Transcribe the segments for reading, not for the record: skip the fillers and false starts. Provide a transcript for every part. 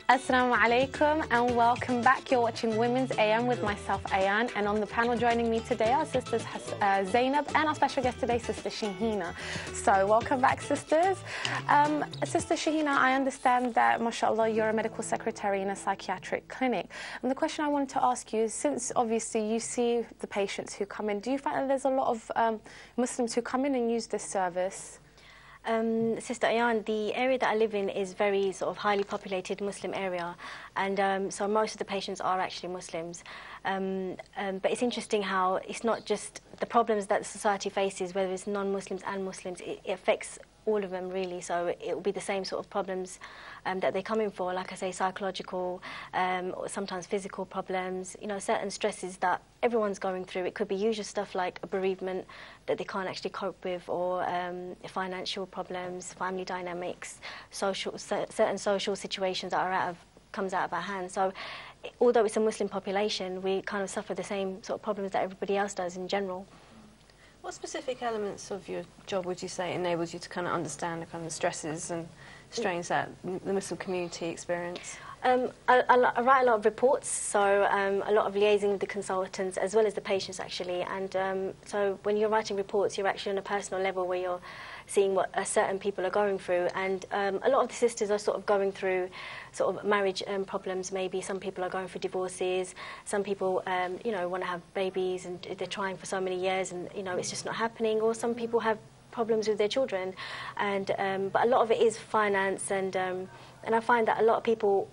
Assalamu alaikum and welcome back. You're watching Women's AM with myself, Ayan, and on the panel joining me today are sisters Zainab and our special guest today, Sister Shahina. So welcome back, sisters. Sister Shahina, I understand that, mashallah, you're a medical secretary in a psychiatric clinic. And the question I wanted to ask you is, since obviously you see the patients who come in, do you find that there's a lot of Muslims who come in and use this service? Sister Ayan, the area that I live in is very sort of highly populated Muslim area, and so most of the patients are actually Muslims. But it's interesting how it's not just the problems that the society faces, whether it's non-Muslims and Muslims, it affects all of them really. So it will be the same sort of problems that they come in for, like I say, psychological, or sometimes physical problems, you know, certain stresses that everyone's going through. It could be usual stuff like a bereavement that they can't actually cope with, or financial problems, family dynamics, certain social situations that are comes out of our hands. So although it's a Muslim population, we kind of suffer the same sort of problems that everybody else does in general. What specific elements of your job would you say enables you to kind of understand the kind of stresses and strains that the Muslim community experience? I write a lot of reports, so a lot of liaising with the consultants as well as the patients actually, and so when you're writing reports you're actually on a personal level where you're seeing what certain people are going through, and a lot of the sisters are sort of going through sort of marriage problems. Maybe some people are going through divorces, some people you know, want to have babies and they're trying for so many years and you know it's just not happening, or some people have problems with their children, and but a lot of it is finance, and I find that a lot of people,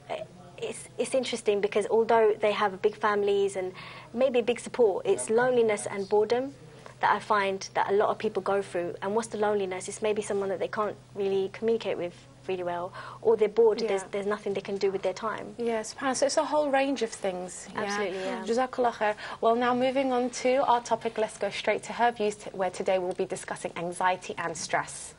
it's interesting because although they have big families and maybe big support, it's loneliness and boredom that I find that a lot of people go through. And what's the loneliness? It's maybe someone that they can't really communicate with really well, or they're bored. Yeah. There's nothing they can do with their time. Yes, so it's a whole range of things. Absolutely, yeah. Jazakallah khair. Well, now moving on to our topic, let's go straight to her views, where today we'll be discussing anxiety and stress.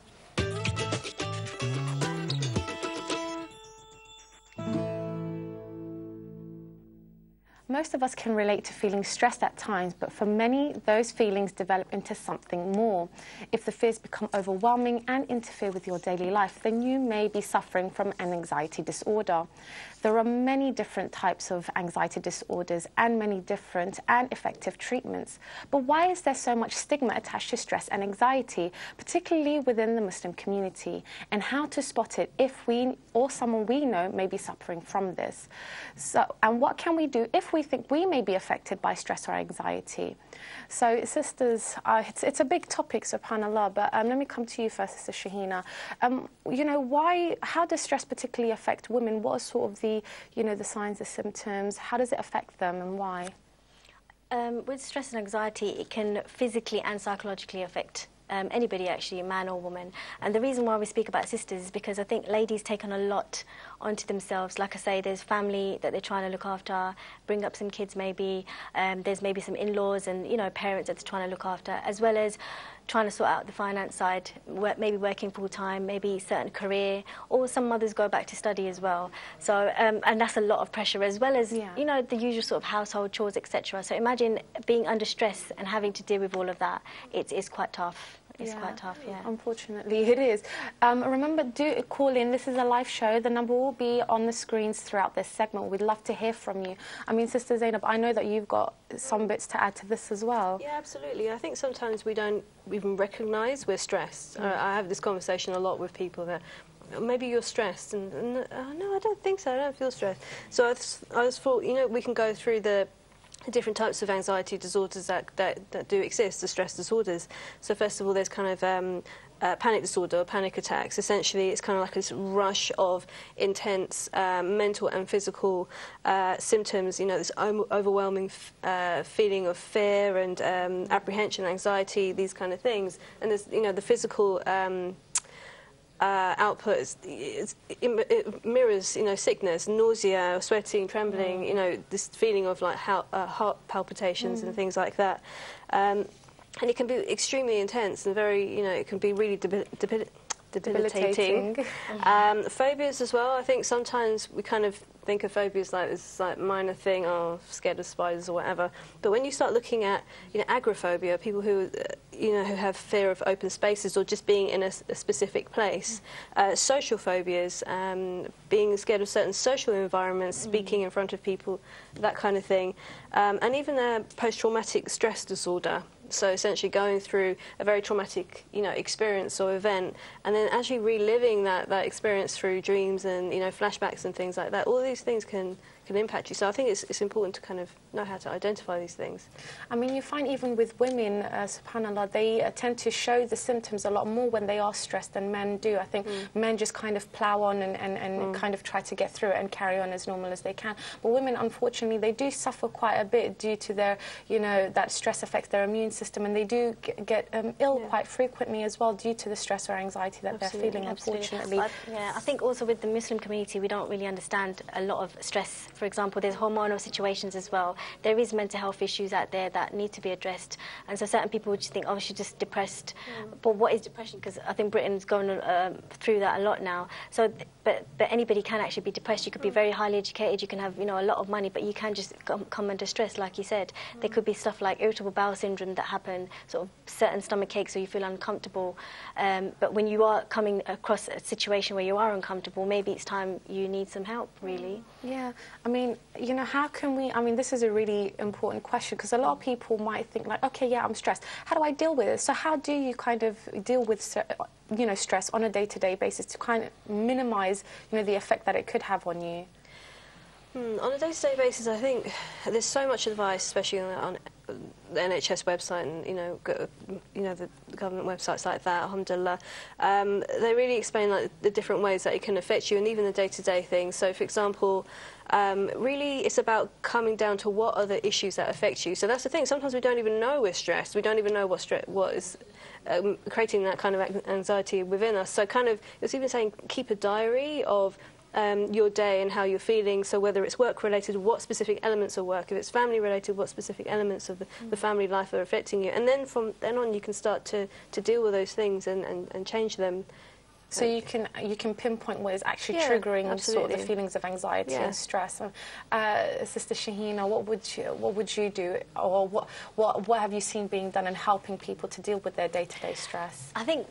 Most of us can relate to feeling stressed at times, but for many, those feelings develop into something more. If the fears become overwhelming and interfere with your daily life, then you may be suffering from an anxiety disorder. There are many different types of anxiety disorders and many different and effective treatments. But why is there so much stigma attached to stress and anxiety, particularly within the Muslim community? And how to spot it if we or someone we know may be suffering from this? And what can we do if we think we may be affected by stress or anxiety? So, sisters, it's a big topic, subhanAllah, but let me come to you first, Sister Shahina. You know, how does stress particularly affect women? What are sort of the signs, the symptoms? How does it affect them and why? With stress and anxiety, it can physically and psychologically affect anybody actually, man or woman. And the reason why we speak about sisters is because I think ladies take on a lot onto themselves. Like I say, there's family that they're trying to look after, bring up some kids maybe, there's maybe some in-laws and, you know, parents that they're trying to look after, as well as trying to sort out the finance side, maybe working full-time, maybe certain career, or some mothers go back to study as well. So, and that's a lot of pressure, as well as, you know, the usual sort of household chores, etc. So imagine being under stress and having to deal with all of that. It's quite tough. It's quite tough, yeah. Unfortunately, it is. Remember, do call in. This is a live show. The number will be on the screens throughout this segment. We'd love to hear from you. I mean, Sister Zainab, I know that you've got some bits to add to this as well. Yeah, absolutely. I think sometimes we don't even recognise we're stressed. I have this conversation a lot with people that maybe you're stressed, and no, I don't think so. I don't feel stressed. So I just thought, you know, we can go through the different types of anxiety disorders that do exist, the stress disorders. So first of all, there's kind of panic disorder, or panic attacks. Essentially, it's kind of like this rush of intense mental and physical symptoms, you know, this overwhelming feeling of fear and apprehension, anxiety, these kind of things. And there's, you know, the physical output, it mirrors, you know, sickness, nausea, sweating, trembling, you know, this feeling of like heart palpitations and things like that. And it can be extremely intense and very, you know, it can be really debilitating. Phobias as well. I think sometimes we kind of think of phobias like this like minor thing, oh, scared of spiders or whatever. But when you start looking at, you know, agoraphobia, people who, you know, who have fear of open spaces or just being in a specific place, social phobias, being scared of certain social environments, speaking in front of people, that kind of thing, and even post-traumatic stress disorder. So essentially going through a very traumatic, you know, experience or event, and then actually reliving that experience through dreams and, you know, flashbacks and things like that. All these things can impact you. So I think it's important to kind of know how to identify these things. I mean, you find even with women, subhanAllah, they tend to show the symptoms a lot more when they are stressed than men do. I think men just kind of plough on and kind of try to get through it and carry on as normal as they can. But women, unfortunately, they do suffer quite a bit due to their, you know, that stress affects their immune system, and they do get ill quite frequently as well due to the stress or anxiety that they're feeling, unfortunately. Yeah, I think also with the Muslim community, we don't really understand a lot of stress. For example, there's hormonal situations as well. There is mental health issues out there that need to be addressed. And so certain people would just think, oh, she's just depressed. But what is depression? Because I think Britain's going through that a lot now. So, but anybody can actually be depressed. You could be very highly educated. You can have, you know, a lot of money, but you can just come under stress, like you said. There could be stuff like irritable bowel syndrome that happen, sort of certain stomach aches, so you feel uncomfortable. But when you are coming across a situation where you are uncomfortable, maybe it's time you need some help, really. Yeah, I mean, you know, how can we, I mean, this is a really important question, because a lot of people might think like, okay, yeah, I'm stressed. How do I deal with it? So how do you kind of deal with, you know, stress on a day-to-day basis to kind of minimise, you know, the effect that it could have on you? On a day-to-day basis, I think there's so much advice, especially on the NHS website and, you know, the government websites like that, alhamdulillah. They really explain like the different ways that it can affect you, and even the day-to-day things. So, for example, really it's about coming down to what are the issues that affect you. So that's the thing. Sometimes we don't even know we're stressed. We don't even know what is creating that kind of anxiety within us. So kind of, it's even saying keep a diary of your day and how you're feeling. So whether it's work-related, what specific elements of work, if it's family-related, what specific elements of the family life are affecting you. And then from then on, you can start to deal with those things and change them. So you can pinpoint what is actually triggering sort of the feelings of anxiety and stress. Sister Shahina, what would you do, or what have you seen being done in helping people to deal with their day-to-day stress? I think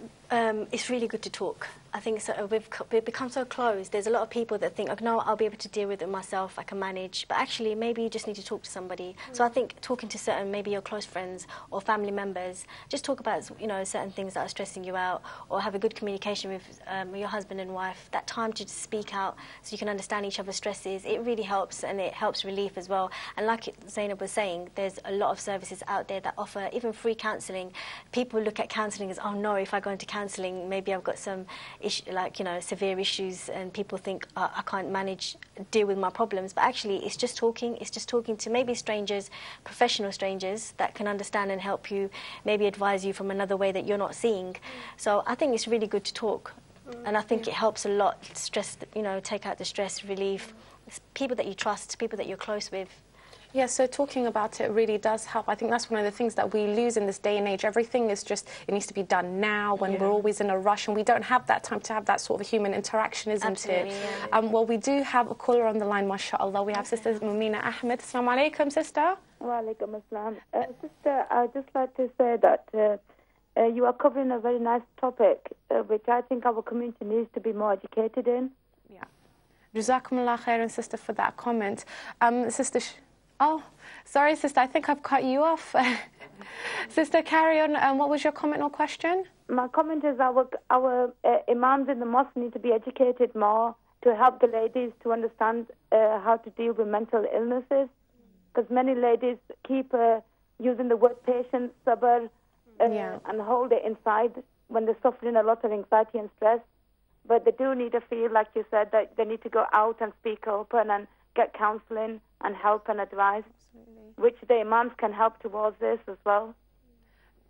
it's really good to talk. I think so, we've become so close. There's a lot of people that think, oh, no, I'll be able to deal with it myself, I can manage. But actually, maybe you just need to talk to somebody. So I think talking to certain, maybe your close friends or family members, just talk about, you know, certain things that are stressing you out, or have a good communication with your husband and wife. That time to just speak out so you can understand each other's stresses, it really helps, and it helps relief as well. And like Zainab was saying, there's a lot of services out there that offer even free counselling. People look at counselling as, oh no, if I go into counselling, maybe I've got some issue, like, you know, severe issues, and people think I can't deal with my problems. But actually, it's just talking. It's just talking to maybe strangers, professional strangers that can understand and help you, maybe advise you from another way that you're not seeing. So I think it's really good to talk, and I think it helps a lot. Stress, you know, take out the stress, relief. It's people that you trust, people that you're close with. Yeah, so talking about it really does help. I think that's one of the things that we lose in this day and age. Everything is just, it needs to be done now, when we're always in a rush, and we don't have that time to have that sort of human interaction, isn't it? Yeah. Well, we do have a caller on the line, mashallah. We have Sister Mumina Ahmed. Assalamu alaikum, sister. Wa alaikum assalam. Sister, I'd just like to say that you are covering a very nice topic, which I think our community needs to be more educated in. Yeah. Jazakumullah khairan, sister, for that comment. Sister... Oh, sorry, sister, I think I've cut you off. Sister, carry on. What was your comment or question? My comment is our imams in the mosque need to be educated more to help the ladies to understand how to deal with mental illnesses. Because many ladies keep using the word patience, sabr, and hold it inside when they're suffering a lot of anxiety and stress. But they do need to feel, like you said, that they need to go out and speak open and get counselling and help and advice, which the imams can help towards this as well.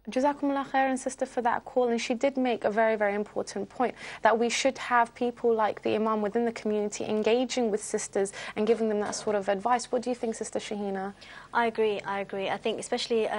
Jazakumullah khairan, sister, for that call. And she did make a very, very important point that we should have people like the Imam within the community engaging with sisters and giving them that sort of advice. What do you think, Sister Shahina? I agree. I think especially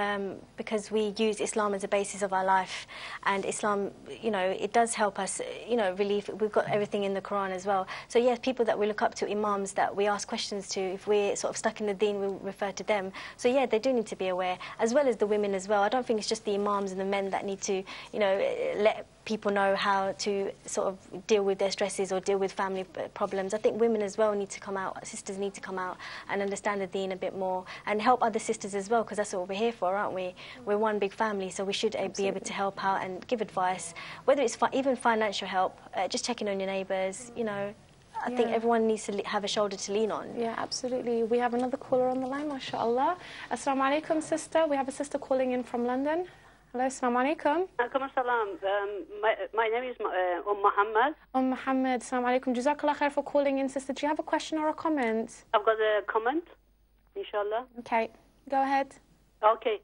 because we use Islam as a basis of our life, and Islam, you know, it does help us, you know, relieve. We've got everything in the Quran as well. So yes, people that we look up to, Imams that we ask questions to, if we're sort of stuck in the deen, we refer to them. So yeah, they do need to be aware, as well as the women as well. I don't think it's just the Imams and the men that need to, you know, let people know how to sort of deal with their stresses or deal with family problems. I think women as well need to come out, sisters need to come out and understand the deen a bit more and help other sisters as well, because that's what we're here for, aren't we? We're one big family, so we should be able to help out and give advice, whether it's even financial help, just checking on your neighbours, you know. I think everyone needs to have a shoulder to lean on. Yeah, absolutely. We have another caller on the line, mashallah. Assalamu alaikum, sister. We have a sister calling in from London. Hello, assalamu alaikum. Alaikum assalam. My name is Muhammad. Muhammad, assalamu alaikum. Jazakallah khair for calling in, sister. Do you have a question or a comment? I've got a comment, inshallah. Okay, go ahead. Okay.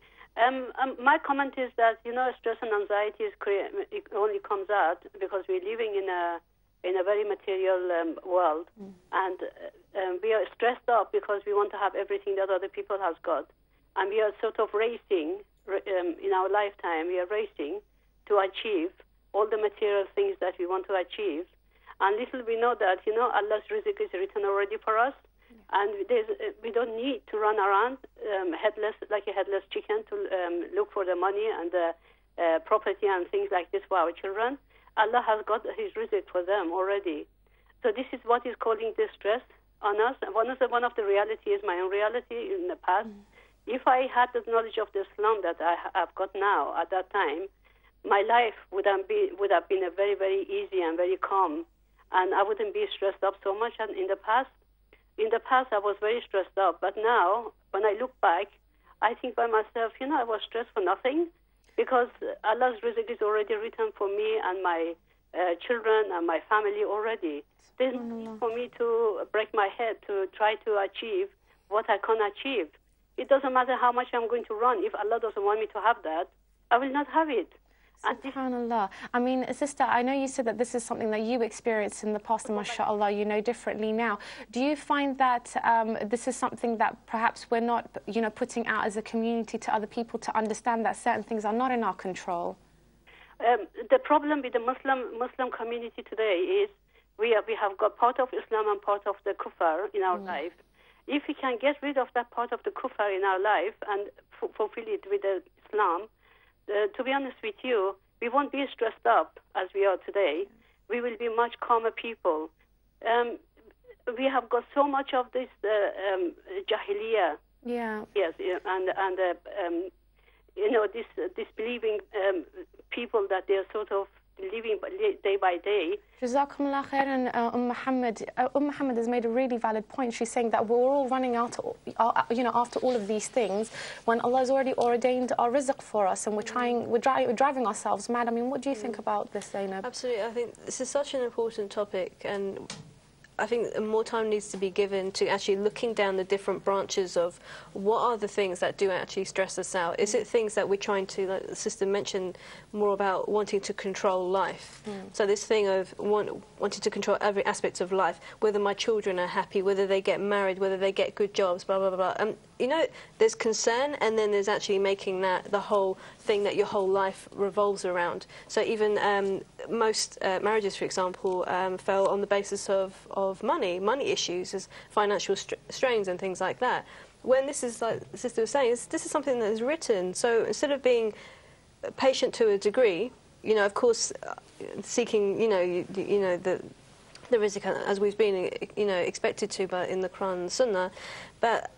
My comment is that, you know, stress and anxiety it only comes out because we're living in a very material world, and we are stressed up because we want to have everything that other people has got, and we are sort of racing. In our lifetime, we are racing to achieve all the material things that we want to achieve. And little we know that, you know, Allah's rizq is written already for us. And we don't need to run around headless, like a headless chicken, to look for the money and the property and things like this for our children. Allah has got His rizq for them already. So this is what is causing this stress on us. And one of the realities, my own reality in the past. If I had the knowledge of the Islam that I have got now at that time, my life would have been a very, very easy and very calm, and I wouldn't be stressed up so much. And in the past, I was very stressed up. But now, when I look back, I think by myself, you know, I was stressed for nothing, because Allah's rizq is already written for me and my children and my family already. There's no need for me to break my head to try to achieve what I can't achieve. It doesn't matter how much I'm going to run. If Allah doesn't want me to have that, I will not have it. SubhanAllah. I mean, sister, I know you said that this is something that you experienced in the past, and mashallah, you know differently now. Do you find that this is something that perhaps we're not, you know, putting out as a community to other people to understand that certain things are not in our control? The problem with the Muslim community today is we have got part of Islam and part of the kuffar in our life. If we can get rid of that part of the kuffar in our life and fulfill it with the Islam, to be honest with you, we won't be stressed up as we are today. We will be much calmer people. We have got so much of this jahiliyyah. Yeah. Yes, and you know, this disbelieving people that they are sort of living day by day. Jazakumullah khairan, Muhammad has made a really valid point. She's saying that we're all running out, you know, after all of these things, when Allah has already ordained our rizq for us, and we're driving ourselves mad. I mean, what do you think about this, Zainab? Absolutely, I think this is such an important topic, and I think more time needs to be given to actually looking down the different branches of what are the things that do actually stress us out. Is it things that we're trying to, like the sister mentioned, more about wanting to control life? So this thing of wanting to control every aspect of life, whether my children are happy, whether they get married, whether they get good jobs, blah, blah, blah, blah. You know, there's concern, and then there's actually making that the whole thing that your whole life revolves around. So even most marriages, for example, fell on the basis of money issues, as financial strains and things like that. When this is, like the sister was saying, this is something that is written. So instead of being patient to a degree, you know, of course, seeking, you know, the rizq as we've been, you know, expected to, but in the Quran and Sunnah, but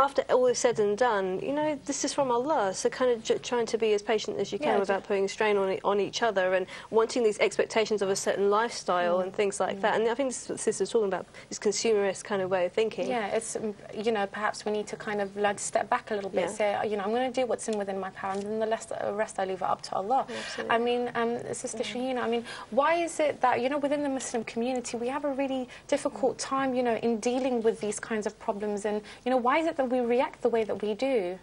after all is said and done, you know, this is from Allah, so kind of trying to be as patient as you can without putting strain on each other and wanting these expectations of a certain lifestyle and things like that. And I think this is what Sister's talking about, this consumerist kind of way of thinking. Yeah, it's, you know, perhaps we need to kind of learn to step back a little bit, say, you know, I'm going to do what's within my power, and then the rest I leave it up to Allah. I mean, Sister Shahina, I mean, why is it that, you know, within the Muslim community we have a really difficult time, you know, in dealing with these kinds of problems, and, you know, why is it that we react the way that we do?